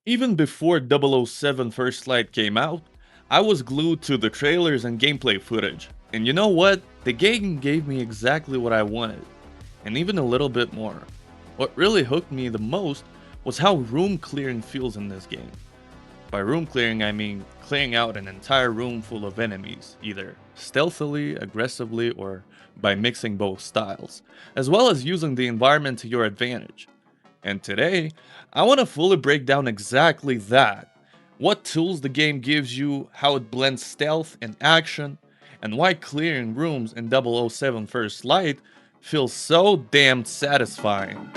Even before 007 First Light came out, I was glued to the trailers and gameplay footage. And you know what? The game gave me exactly what I wanted, and even a little bit more. What really hooked me the most was how room clearing feels in this game. By room clearing, I mean clearing out an entire room full of enemies, either stealthily, aggressively, or by mixing both styles, as well as using the environment to your advantage. And today, I want to fully break down exactly that. What tools the game gives you, how it blends stealth and action, and why clearing rooms in 007 First Light feels so damn satisfying.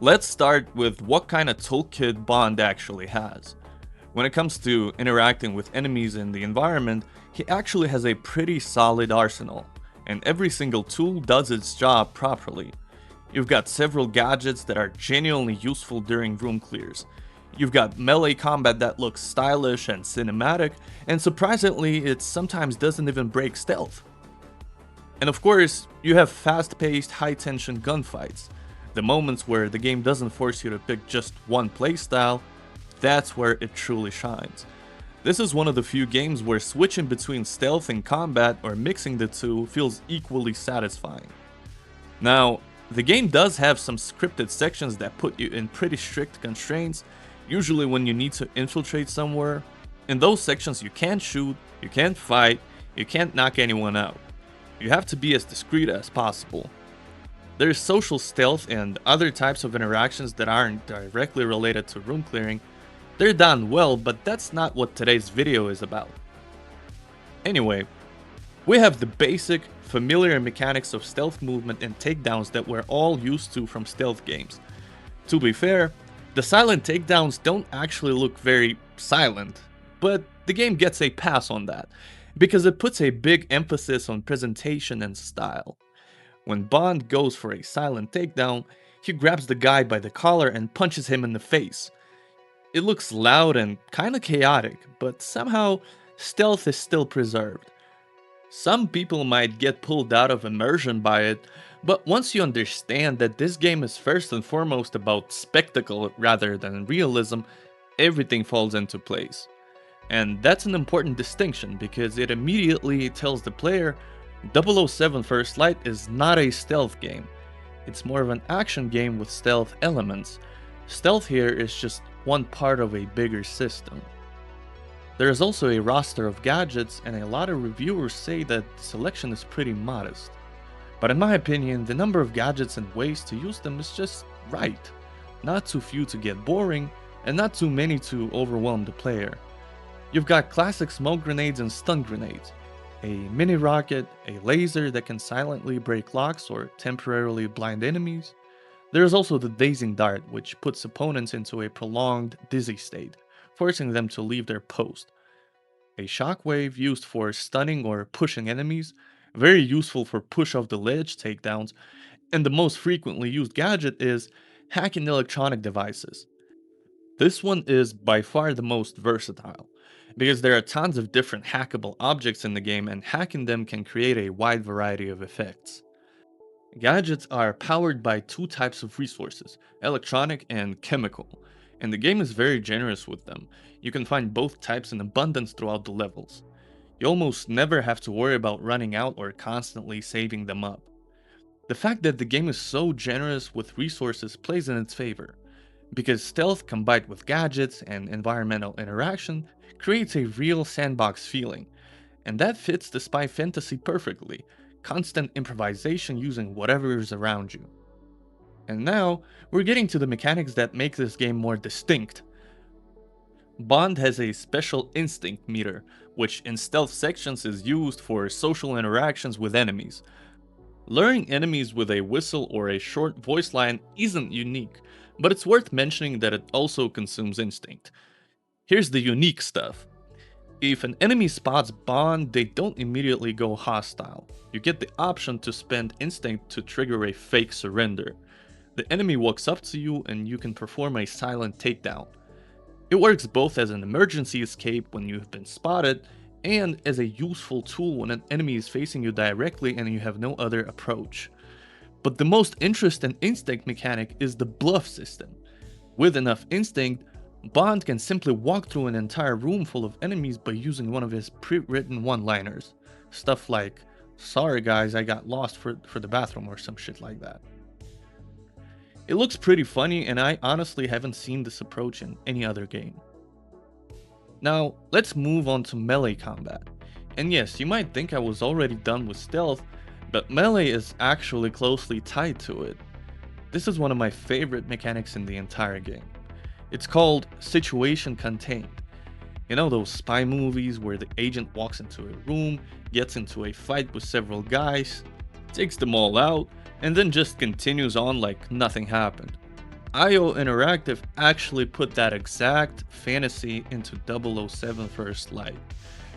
Let's start with what kind of toolkit Bond actually has. When it comes to interacting with enemies in the environment, he actually has a pretty solid arsenal, and every single tool does its job properly. You've got several gadgets that are genuinely useful during room clears. You've got melee combat that looks stylish and cinematic, and surprisingly, it sometimes doesn't even break stealth. And of course, you have fast-paced, high-tension gunfights. The moments where the game doesn't force you to pick just one playstyle, that's where it truly shines. This is one of the few games where switching between stealth and combat or mixing the two feels equally satisfying. Now, the game does have some scripted sections that put you in pretty strict constraints, usually when you need to infiltrate somewhere. In those sections, you can't shoot, you can't fight, you can't knock anyone out. You have to be as discreet as possible. There's social stealth and other types of interactions that aren't directly related to room clearing. They're done well, but that's not what today's video is about. Anyway, we have the basic, familiar mechanics of stealth movement and takedowns that we're all used to from stealth games. To be fair, the silent takedowns don't actually look very silent, but the game gets a pass on that, because it puts a big emphasis on presentation and style. When Bond goes for a silent takedown, he grabs the guy by the collar and punches him in the face. It looks loud and kinda chaotic, but somehow stealth is still preserved. Some people might get pulled out of immersion by it, but once you understand that this game is first and foremost about spectacle rather than realism, everything falls into place. And that's an important distinction because it immediately tells the player 007 First Light is not a stealth game. It's more of an action game with stealth elements. Stealth here is just one part of a bigger system. There is also a roster of gadgets, and a lot of reviewers say that the selection is pretty modest. But in my opinion, the number of gadgets and ways to use them is just right. Not too few to get boring, and not too many to overwhelm the player. You've got classic smoke grenades and stun grenades, a mini rocket, a laser that can silently break locks or temporarily blind enemies. There's also the dazing dart, which puts opponents into a prolonged dizzy state, forcing them to leave their post. A shockwave used for stunning or pushing enemies, very useful for push off the ledge takedowns, and the most frequently used gadget is hacking electronic devices. This one is by far the most versatile, because there are tons of different hackable objects in the game and hacking them can create a wide variety of effects. Gadgets are powered by two types of resources, electronic and chemical, and the game is very generous with them. You can find both types in abundance throughout the levels. You almost never have to worry about running out or constantly saving them up. The fact that the game is so generous with resources plays in its favor, because stealth combined with gadgets and environmental interaction creates a real sandbox feeling, and that fits the spy fantasy perfectly. Constant improvisation using whatever is around you. And now, we're getting to the mechanics that make this game more distinct. Bond has a special instinct meter, which in stealth sections is used for social interactions with enemies. Luring enemies with a whistle or a short voice line isn't unique, but it's worth mentioning that it also consumes instinct. Here's the unique stuff. If an enemy spots Bond, they don't immediately go hostile. You get the option to spend instinct to trigger a fake surrender. The enemy walks up to you and you can perform a silent takedown. It works both as an emergency escape when you have been spotted, and as a useful tool when an enemy is facing you directly and you have no other approach. But the most interesting instinct mechanic is the bluff system. With enough instinct, Bond can simply walk through an entire room full of enemies by using one of his pre-written one-liners. Stuff like, "Sorry guys, I got lost for the bathroom," or some shit like that. It looks pretty funny, and I honestly haven't seen this approach in any other game. Now, let's move on to melee combat. And yes, you might think I was already done with stealth, but melee is actually closely tied to it. This is one of my favorite mechanics in the entire game. It's called situation contained. You know those spy movies where the agent walks into a room, gets into a fight with several guys, takes them all out, and then just continues on like nothing happened. IO Interactive actually put that exact fantasy into 007 First Light.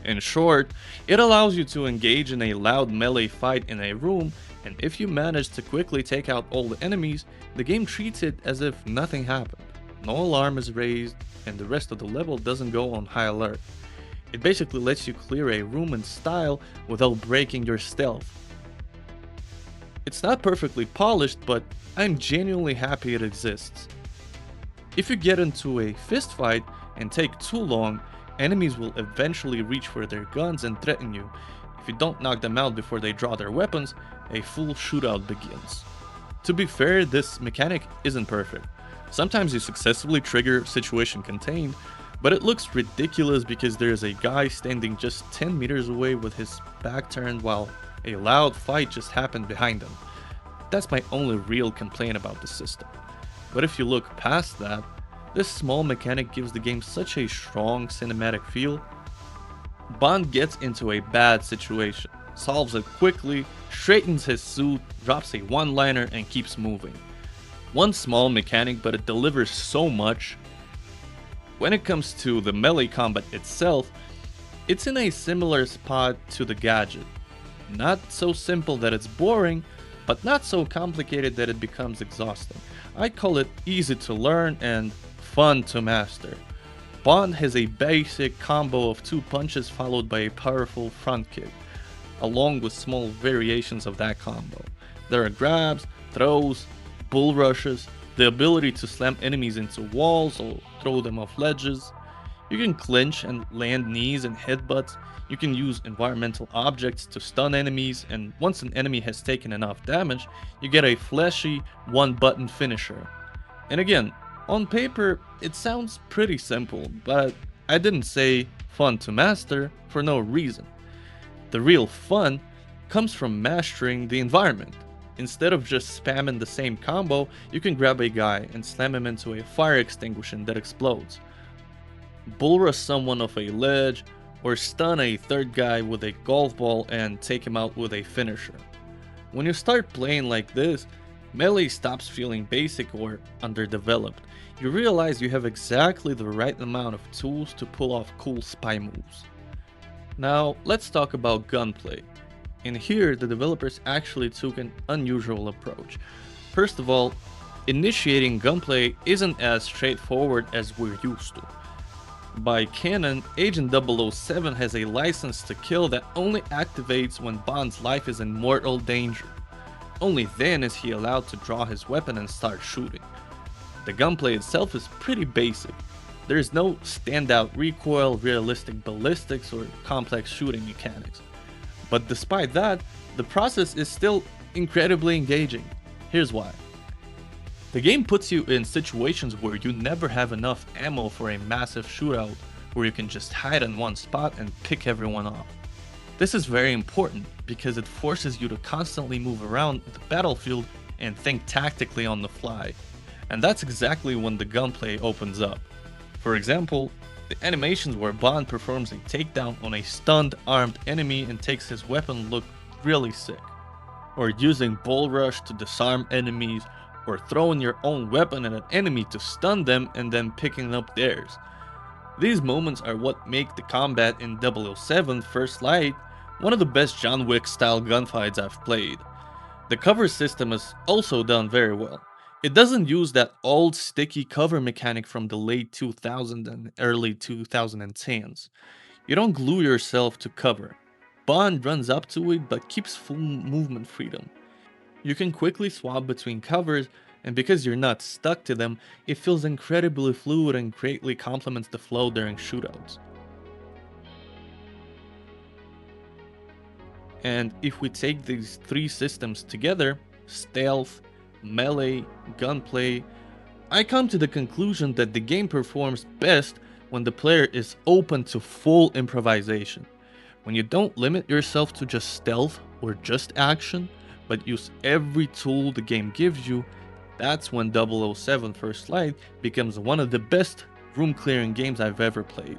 In short, it allows you to engage in a loud melee fight in a room, and if you manage to quickly take out all the enemies, the game treats it as if nothing happened. No alarm is raised, and the rest of the level doesn't go on high alert. It basically lets you clear a room in style without breaking your stealth. It's not perfectly polished, but I'm genuinely happy it exists. If you get into a fist fight and take too long, enemies will eventually reach for their guns and threaten you. If you don't knock them out before they draw their weapons, a full shootout begins. To be fair, this mechanic isn't perfect. Sometimes you successfully trigger situation contained, but it looks ridiculous because there's a guy standing just 10 meters away with his back turned while a loud fight just happened behind him. That's my only real complaint about the system. But if you look past that, this small mechanic gives the game such a strong cinematic feel. Bond gets into a bad situation, solves it quickly, straightens his suit, drops a one-liner, and keeps moving. One small mechanic, but it delivers so much. When it comes to the melee combat itself, it's in a similar spot to the gadget. Not so simple that it's boring, but not so complicated that it becomes exhausting. I call it easy to learn and fun to master. Bond has a basic combo of 2 punches followed by a powerful front kick, along with small variations of that combo. There are grabs, throws, bull rushes, the ability to slam enemies into walls or throw them off ledges. You can clinch and land knees and headbutts. You can use environmental objects to stun enemies, and once an enemy has taken enough damage, you get a flashy one-button finisher. And again, on paper, it sounds pretty simple, but I didn't say fun to master for no reason. The real fun comes from mastering the environment. Instead of just spamming the same combo, you can grab a guy and slam him into a fire extinguisher that explodes, bull rush someone off a ledge, or stun a third guy with a golf ball and take him out with a finisher. When you start playing like this, melee stops feeling basic or underdeveloped. You realize you have exactly the right amount of tools to pull off cool spy moves. Now, let's talk about gunplay. In here, the developers actually took an unusual approach. First of all, initiating gunplay isn't as straightforward as we're used to. By canon, Agent 007 has a license to kill that only activates when Bond's life is in mortal danger. Only then is he allowed to draw his weapon and start shooting. The gunplay itself is pretty basic. There is no standout recoil, realistic ballistics, or complex shooting mechanics. But despite that, the process is still incredibly engaging. Here's why. The game puts you in situations where you never have enough ammo for a massive shootout, where you can just hide in one spot and pick everyone off. This is very important because it forces you to constantly move around the battlefield and think tactically on the fly. And that's exactly when the gunplay opens up. For example, the animations where Bond performs a takedown on a stunned armed enemy and takes his weapon look really sick. Or using bull rush to disarm enemies, or throwing your own weapon at an enemy to stun them and then picking up theirs. These moments are what make the combat in 007 First Light one of the best John Wick-style gunfights I've played. The cover system is also done very well. It doesn't use that old sticky cover mechanic from the late 2000s and early 2010s. You don't glue yourself to cover. Bond runs up to it but keeps full movement freedom. You can quickly swap between covers, and because you're not stuck to them, it feels incredibly fluid and greatly complements the flow during shootouts. And if we take these three systems together, stealth, melee, gunplay, I come to the conclusion that the game performs best when the player is open to full improvisation. When you don't limit yourself to just stealth or just action, but use every tool the game gives you, that's when 007 First Light becomes one of the best room clearing games I've ever played.